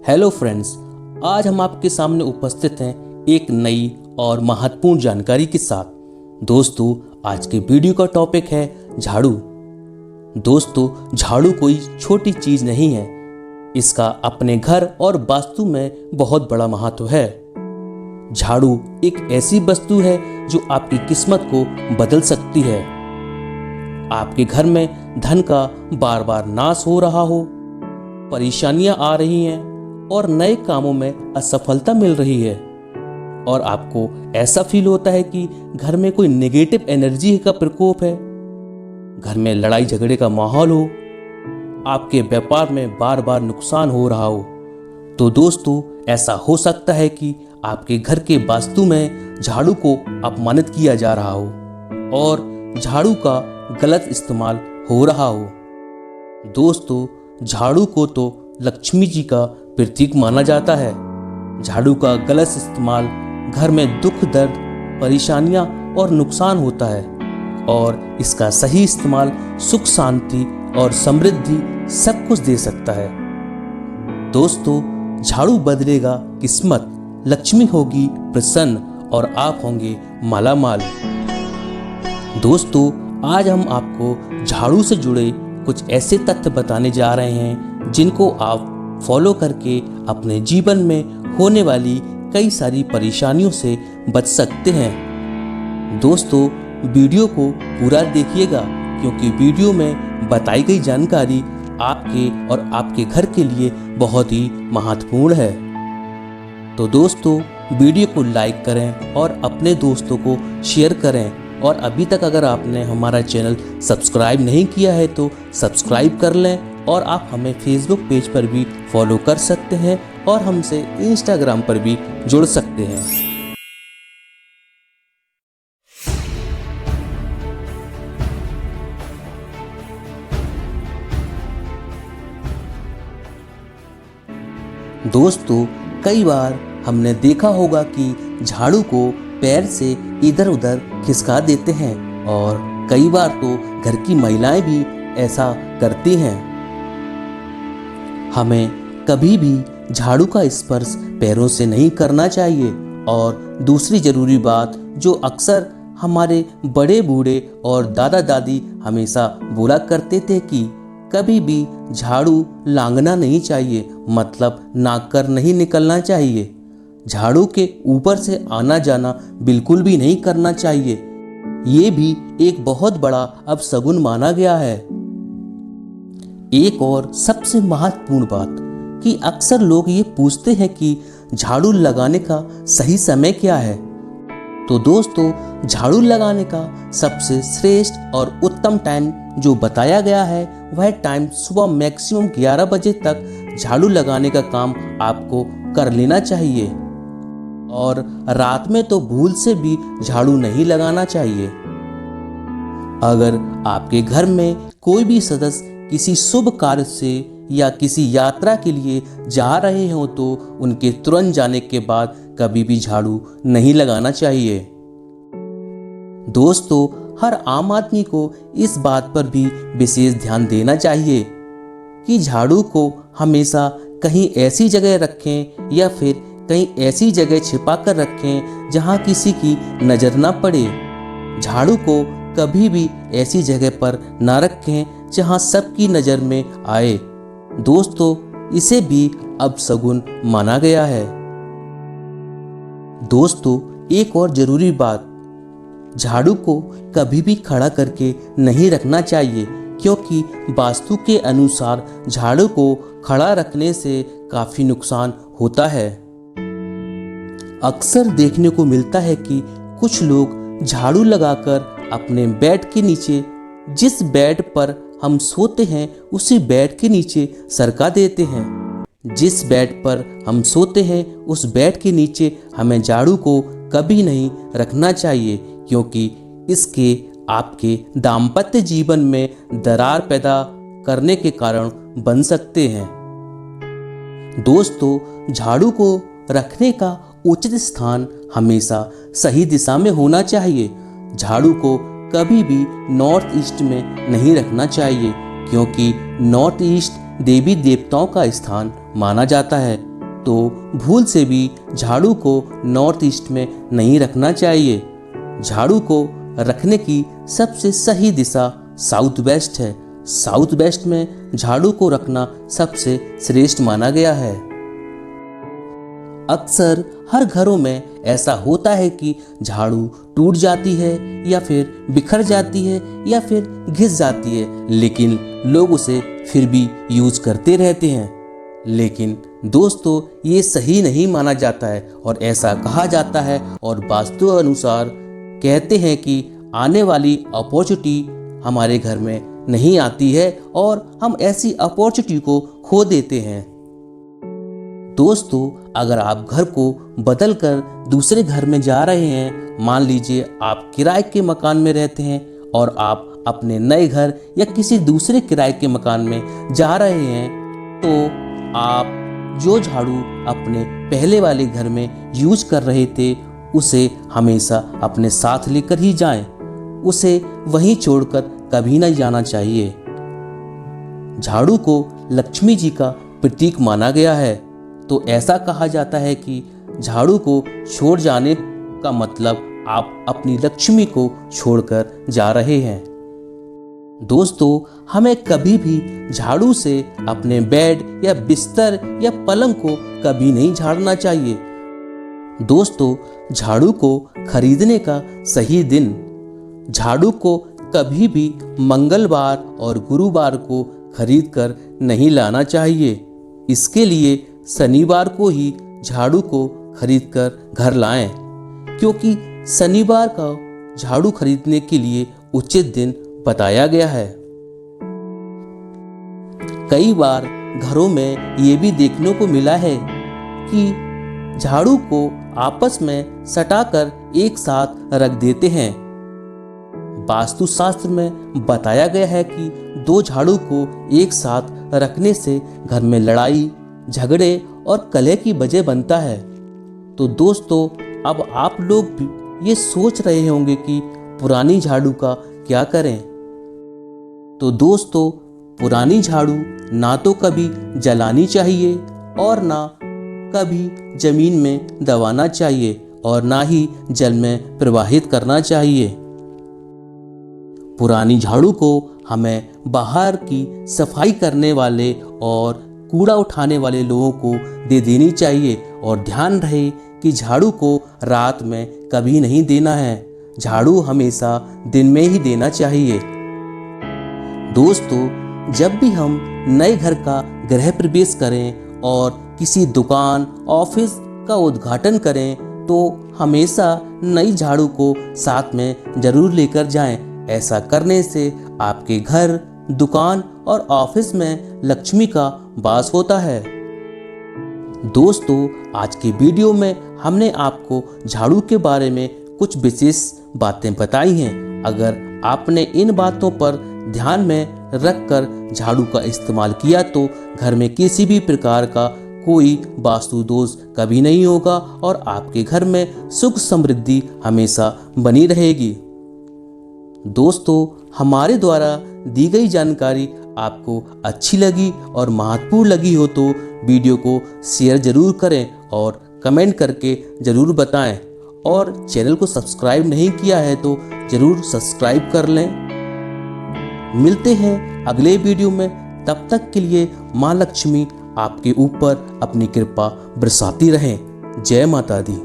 Hello friends, आज हम आपके सामने उपस्थित हैं एक नई और महत्वपूर्ण जानकारी के साथ। दोस्तों, आज के वीडियो का टॉपिक है झाड़ू। दोस्तों, झाड़ू कोई छोटी चीज नहीं है। इसका अपने घर और वास्तु में बहुत बड़ा महत्व है। झाड़ू एक ऐसी वस्तु है जो आपकी किस्मत को बदल सकती है। आपके घर में धन का बार बार नाश हो रहा हो, परेशानियां आ रही हैं और नए कामों में असफलता मिल रही है और आपको ऐसा फील होता है कि घर में कोई नेगेटिव एनर्जी का प्रकोप है, घर में लड़ाई झगड़े का माहौल हो, आपके व्यापार में बार बार नुकसान हो रहा हो, तो दोस्तों ऐसा हो सकता है कि आपके घर के वास्तु में झाड़ू को अपमानित किया जा रहा हो और झाड़ू का गलत इस्तेमाल हो रहा हो। दोस्तों, झाड़ू को तो लक्ष्मी जी का प्रतीक माना जाता है। झाड़ू का गलत इस्तेमाल घर में दुख, दर्द, परेशानियां और नुकसान होता है और इसका सही इस्तेमाल सुख, शांति और समृद्धि सब कुछ दे सकता है। दोस्तों, झाड़ू बदलेगा किस्मत, लक्ष्मी होगी प्रसन्न और आप होंगे मालामाल। दोस्तों, आज हम आपको झाड़ू से जुड़े कुछ ऐसे तथ्य बताने जा रहे हैं जिनको आप फॉलो करके अपने जीवन में होने वाली कई सारी परेशानियों से बच सकते हैं। दोस्तों, वीडियो को पूरा देखिएगा क्योंकि वीडियो में बताई गई जानकारी आपके और आपके घर के लिए बहुत ही महत्वपूर्ण है। तो दोस्तों, वीडियो को लाइक करें और अपने दोस्तों को शेयर करें और अभी तक अगर आपने हमारा चैनल सब्सक्राइब नहीं किया है तो सब्सक्राइब कर लें और आप हमें फेसबुक पेज पर भी फॉलो कर सकते हैं और हमसे इंस्टाग्राम पर भी जुड़ सकते हैं। दोस्तों, कई बार हमने देखा होगा कि झाड़ू को पैर से इधर उधर खिसका देते हैं और कई बार तो घर की महिलाएं भी ऐसा करती हैं। हमें कभी भी झाड़ू का स्पर्श पैरों से नहीं करना चाहिए और दूसरी जरूरी बात जो अक्सर हमारे बड़े बूढ़े और दादा दादी हमेशा बोला करते थे कि कभी भी झाड़ू लांघना नहीं चाहिए, मतलब नाक कर नहीं निकलना चाहिए। झाड़ू के ऊपर से आना जाना बिल्कुल भी नहीं करना चाहिए। ये भी एक बहुत बड़ा अपशगुन माना गया है। एक और सबसे महत्वपूर्ण बात कि अक्सर लोग ये पूछते हैं कि झाड़ू लगाने का सही समय क्या है। तो दोस्तों, झाड़ू लगाने का सबसे श्रेष्ठ और उत्तम टाइम जो बताया गया है वह टाइम सुबह मैक्सिमम 11 बजे तक झाड़ू लगाने का काम आपको कर लेना चाहिए और रात में तो भूल से भी झाड़ू नहीं लगाना चाहिए। अगर आपके घर में कोई भी सदस्य किसी शुभ कार्य से या किसी यात्रा के लिए जा रहे हो तो उनके तुरंत जाने के बाद कभी भी झाड़ू नहीं लगाना चाहिए। दोस्तों, हर आम आदमी को इस बात पर भी विशेष ध्यान देना चाहिए कि झाड़ू को हमेशा कहीं ऐसी जगह रखें या फिर कहीं ऐसी जगह छिपा कर रखें जहां किसी की नज़र ना पड़े। झाड़ू को कभी भी ऐसी जगह पर ना रखें जहां सबकी नज़र में आए। दोस्तों, इसे भी अपशगुन माना गया है। दोस्तों, एक और जरूरी बात, झाड़ू को कभी भी खड़ा करके नहीं रखना चाहिए क्योंकि वास्तु के अनुसार झाड़ू को खड़ा रखने से काफ़ी नुकसान होता है। अक्सर देखने को मिलता है कि कुछ लोग झाड़ू लगाकर अपने बेड के नीचे, जिस बेड पर हम सोते हैं उसी बेड के नीचे सरका देते हैं। जिस बेड पर हम सोते हैं उस बेड के नीचे हमें झाड़ू को कभी नहीं रखना चाहिए क्योंकि इसके आपके दाम्पत्य जीवन में दरार पैदा करने के कारण बन सकते हैं। दोस्तों, झाड़ू को रखने का उचित स्थान हमेशा सही दिशा में होना चाहिए। झाड़ू को कभी भी नॉर्थ ईस्ट में नहीं रखना चाहिए क्योंकि नॉर्थ ईस्ट देवी देवताओं का स्थान माना जाता है तो भूल से भी झाड़ू को नॉर्थ ईस्ट में नहीं रखना चाहिए। झाड़ू को रखने की सबसे सही दिशा साउथ वेस्ट है। साउथ वेस्ट में झाड़ू को रखना सबसे श्रेष्ठ माना गया है। अक्सर हर घरों में ऐसा होता है कि झाड़ू टूट जाती है या फिर बिखर जाती है या फिर घिस जाती है, लेकिन लोग उसे फिर भी यूज करते रहते हैं। लेकिन दोस्तों, ये सही नहीं माना जाता है और ऐसा कहा जाता है और वास्तु अनुसार कहते हैं कि आने वाली अपॉर्चुनिटी हमारे घर में नहीं आती है और हम ऐसी अपॉर्चुनिटी को खो देते हैं। दोस्तों, अगर आप घर को बदल कर दूसरे घर में जा रहे हैं, मान लीजिए आप किराए के मकान में रहते हैं और आप अपने नए घर या किसी दूसरे किराए के मकान में जा रहे हैं, तो आप जो झाड़ू अपने पहले वाले घर में यूज कर रहे थे उसे हमेशा अपने साथ लेकर ही जाएं। उसे वहीं छोड़कर कभी नहीं जाना चाहिए। झाड़ू को लक्ष्मी जी का प्रतीक माना गया है, तो ऐसा कहा जाता है कि झाड़ू को छोड़ जाने का मतलब आप अपनी लक्ष्मी को छोड़कर जा रहे हैं। दोस्तों, हमें कभी भी झाड़ू से अपने बेड या बिस्तर या पलंग को कभी नहीं झाड़ना चाहिए। दोस्तों, झाड़ू को खरीदने का सही दिन, झाड़ू को कभी भी मंगलवार और गुरुवार को खरीद कर नहीं लाना चाहिए। इसके लिए शनिवार को ही झाड़ू को खरीद कर घर लाएं, क्योंकि शनिवार का झाड़ू खरीदने के लिए उचित दिन बताया गया है। कई बार घरों में ये भी देखने को मिला है कि झाड़ू को आपस में सटाकर एक साथ रख देते हैं। वास्तुशास्त्र में बताया गया है कि दो झाड़ू को एक साथ रखने से घर में लड़ाई, झगड़े और कलह की वजह बनता है। तो दोस्तों, अब आप लोग भी ये सोच रहे होंगे कि पुरानी झाड़ू का क्या करें। तो दोस्तों, पुरानी झाड़ू ना तो कभी जलानी चाहिए और ना कभी जमीन में दबाना चाहिए और ना ही जल में प्रवाहित करना चाहिए। पुरानी झाड़ू को हमें बाहर की सफाई करने वाले और कूड़ा उठाने वाले लोगों को दे देनी चाहिए और ध्यान रहे कि झाड़ू को रात में कभी नहीं देना है। झाड़ू हमेशा दिन में ही देना चाहिए। दोस्तों, जब भी हम नए घर का गृह प्रवेश करें और किसी दुकान, ऑफिस का उद्घाटन करें, तो हमेशा नई झाड़ू को साथ में जरूर लेकर जाएं। ऐसा करने से आपके घर, दुकान और ऑफिस में लक्ष्मी का वास होता है। दोस्तों, आज के वीडियो में हमने आपको झाड़ू के बारे में कुछ विशेष बातें बताई हैं। अगर आपने इन बातों पर ध्यान में रखकर झाड़ू का इस्तेमाल किया तो घर में किसी भी प्रकार का कोई वास्तु दोष कभी नहीं होगा और आपके घर में सुख समृद्धि हमेशा बनी रहेगी। दोस्तों, हमारे द्वारा दी गई जानकारी आपको अच्छी लगी और महत्वपूर्ण लगी हो तो वीडियो को शेयर जरूर करें और कमेंट करके जरूर बताएं और चैनल को सब्सक्राइब नहीं किया है तो जरूर सब्सक्राइब कर लें। मिलते हैं अगले वीडियो में, तब तक के लिए माँ लक्ष्मी आपके ऊपर अपनी कृपा बरसाती रहें। जय माता दी।